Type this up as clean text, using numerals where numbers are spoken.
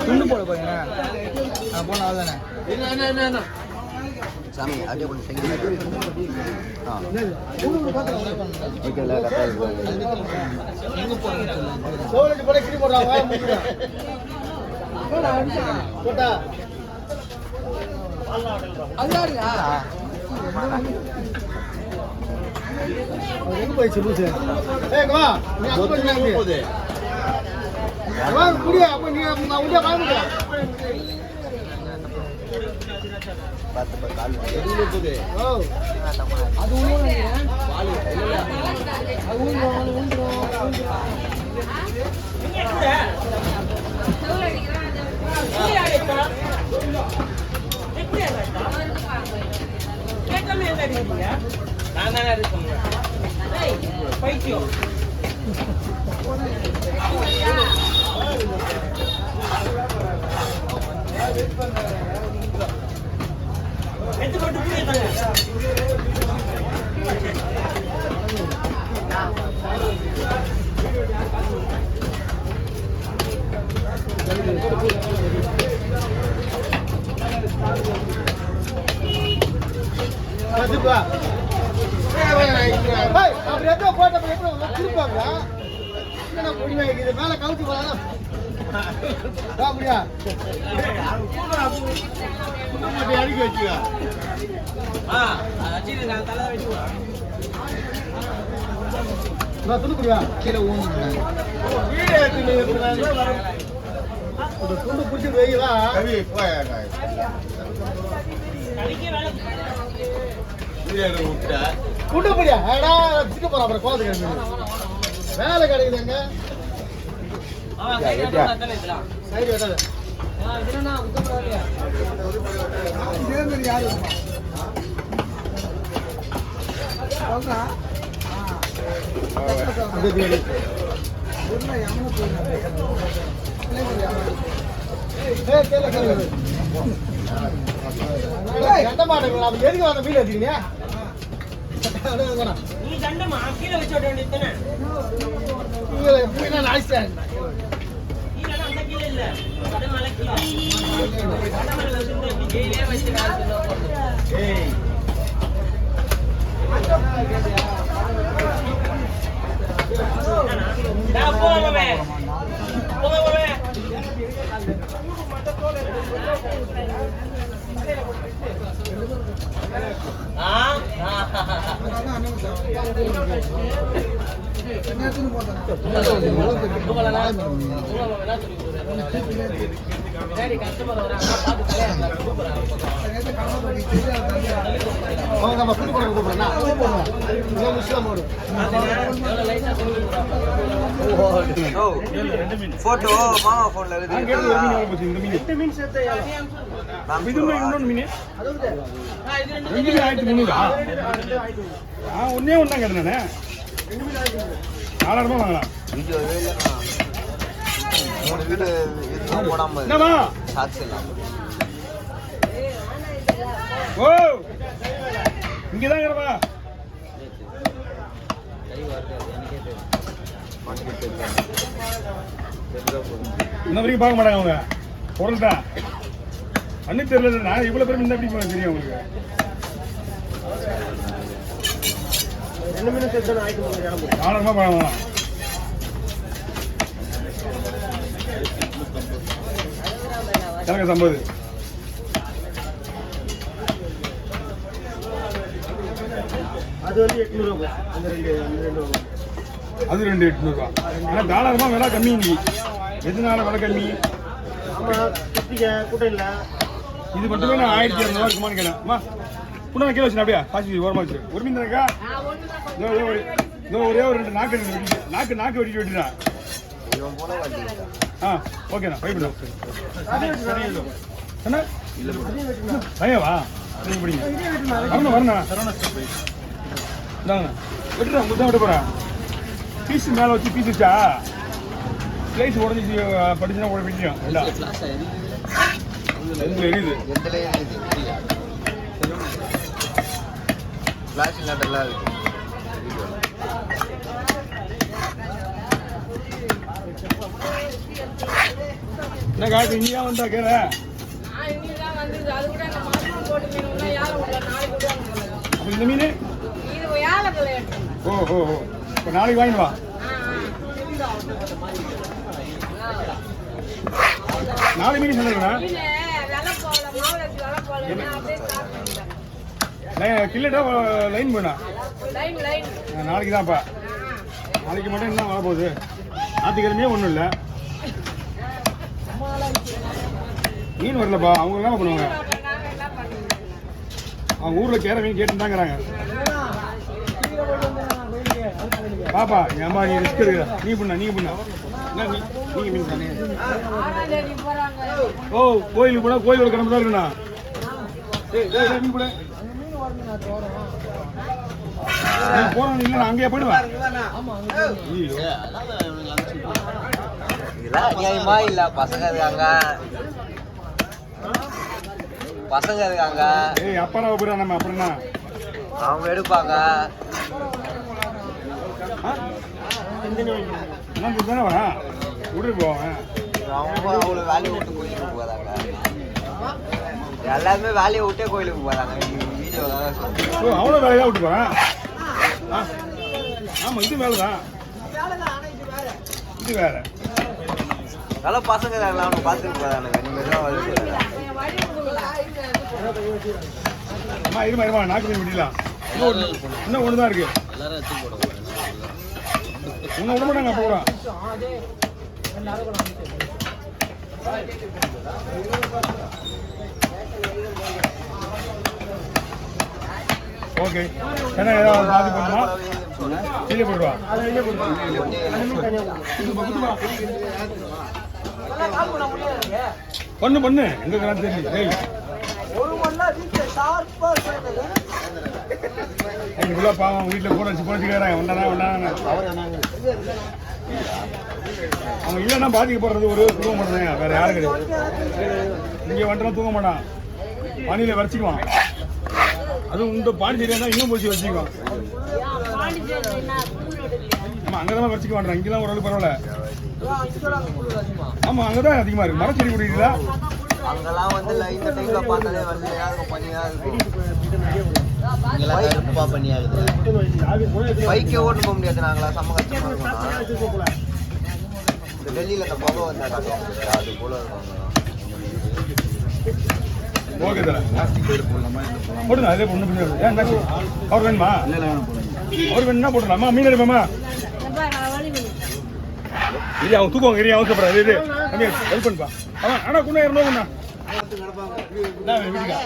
துண்டு போட போறீங்க போன ஆள் தானே என்ன சாமி அப்படியே கொஞ்சம் செஞ்சு போட்டா எங்க போயிடுச்சு பூசு வா நீ போகுது முடியா அப்ப நீ நான் உள்ள வாங்க பார்த்து கால் போகுது ஓ அது மேல கவுச்சு போலாம் அப்படியா அடிக்க வச்சுக்க துணுக்குடியா கீழே ஊன்னு துண்டு பிடிச்சிட்டு வைங்களா குண்டுபடியா சிக்க போற அப்புறம் கோலத்துக்கு வேலை கிடைக்குதுங்க சைடு வெட்டாது யாரு கட்ட மாட்டேங்களா எதுக்கு வந்த வீடு வச்சுக்கீங்க போட்டோ மாமா போன்ல ஒன்னே ஒன்னா கேட்டேன் 4000 வாங்கலாம். 3 வீடு போடாம ஓ இங்கதான் இருக்கிறவா இன்ன வரைக்கும் பார்க்க மாட்டாங்க அவங்க பொருள் தான் அண்ணி தெரியல. நான் இவ்வளவு பேரும் இந்த எப்படி தெரியும் உங்களுக்கு? 2 மீன் சேர்த்து ஆயிட்டு 4000 பழம் எனக்கு 50. அது வந்து 800 ரூபாய். அந்த ரெண்டு அது 2800 ஆனால் தாராளமாக விலை கம்மி. இன்னைக்கு எதுனால விலை கம்மி? கூட்டம் இல்லை. இது மட்டுமே நான் 1200 இருக்குமான்னு கேட்டேன். அம்மா கூட கீழே வச்சு அப்படியே காசு ஓரமாக வச்சு ஒரு மீன் இருக்கா? ஒரே ஒரு 2 நாக்கு வெட்டிட்டு வெட்டினா ஓகேண்ணா பயப்படும் என்ன பையவா நீங்கள் பிடிங்க வரணும் இந்தாங்கண்ணா வெட்டுறேன் உங்களுக்கு தான் விட போகிறேன். பீஸ் மேலே வச்சு பீஸ் வச்சா ஸ்லைஸ் உடஞ்சி படிச்சுன்னா கூட வெட்டிடும். இல்லை எரியுது ஃப்ளாஷ் இல்லாட்டெல்லாம் இருக்கு என்ன காட்டு இங்கேயா வந்தா கேள அப்போ இந்த மீன் ஓ ஓ ஓ இப்போ நாளைக்கு வாங்கிட்டு வா நாலு மீன் சொன்னா கில்லட்டா லைன் போனா நாளைக்கு தான்ப்பா நாளைக்கு மட்டும் என்ன வர போகுது ஞாயிற்றுக்கிழமையே ஒன்றும் இல்லை மீன் வரலப்பா அவங்க என்ன பண்ணுவாங்க அவங்க ஊரில் கேர மீன் கேட்டுதாங்கிறாங்க பாப்பா என் அம்மா நீ ரிஸ்க் எடுக்கிற நீ பண்ண என்ன நீங்க மீன் தானே ஓ கோயிலுக்கு போனா கோயிலோட கிளம்பு தான் இருக்குண்ணா மீன் கூட போறோம் இல்லை நான் அங்கேயே போயிடுவேன் இதெல்லாம் அநியாயமா இல்ல பசங்க இருக்காங்க ஏய் அப்பா போயிடா நம்ம அப்புறம்னா அவங்க எடுப்பாங்க தானே வரா விட்டுட்டு போவேன் அவங்க அவ்வளோ வேலையை விட்டு கோயிலுக்கு போதாங்க எல்லாருமே வேலையை விட்டே கோயிலுக்கு போறாங்க வீடியோ அவ்வளோ வேலையாக விட்டு போகிறேன் ஆமாம் இது வேலை தான் இது வேற நல்லா பசங்க அவனை பார்த்துட்டு போறானுங்க இனிமேல் தான் வருது அம்மா இருமா நாக்கு மீன் விடலாம் இன்னும் ஒன்று தான் இருக்கு இன்னும் விட மாட்டாங்க அப்போ கூட ஓகே ஏன்னா ஏதாவது பாதி பண்ணுமா கீழே போயிடுவா பண்ணு எங்க தெரியல இதுக்குள்ள பாவம் வீட்டில் போன வச்சு போனச்சுக்கிறாங்க ஒன்றானா அவங்க இல்லைன்னா பாதிக்கப்படுறது ஒரு தூங்க மாட்டாங்க வேற யாரும் கிடையாது இங்கே வந்துட்டா தூங்க மாட்டான் பனியில் வரைச்சிக்குவான் அதுவும் இந்த பாண்டிச்சேரியா தான் இன்னும் போச்சு வச்சுக்குவான் ஆமாம் அங்கே தான் வரைச்சிக்க மாட்டான் இங்கெல்லாம் ஓரளவு பரவாயில்ல ஆமாம் அங்கே தான் அதிகமாக இருக்கு மரச்செடி குடிக்கிறீங்களா அங்கெல்லாம் வந்து இந்த டைம்ல பார்த்தாலே வெள்ளையா இருக்கும் பனியா இருக்கும் பனியா இருக்குது பைக்கே ஓட்டு போக முடியாது நாங்களா செம்ம கஷ்டமா இந்த டெல்லியில இந்த புகை வந்தா காட்டுவாங்க அது போல இருக்கும் ஓகே சார் போடுங்க அதே ஒன்றும் பண்ணி ஏன் அவர் வேணுமா அவர் வேணும்னா போட்டுடலாமா மீன் எடுப்பாமா இல்லை அவன் தூக்கம் ஏரியா அவசரப்படுறாரு இது ஹெல்ப் பண்ணுப்பா அவன் ஆனால் கூட 200 வீட்டுக்கா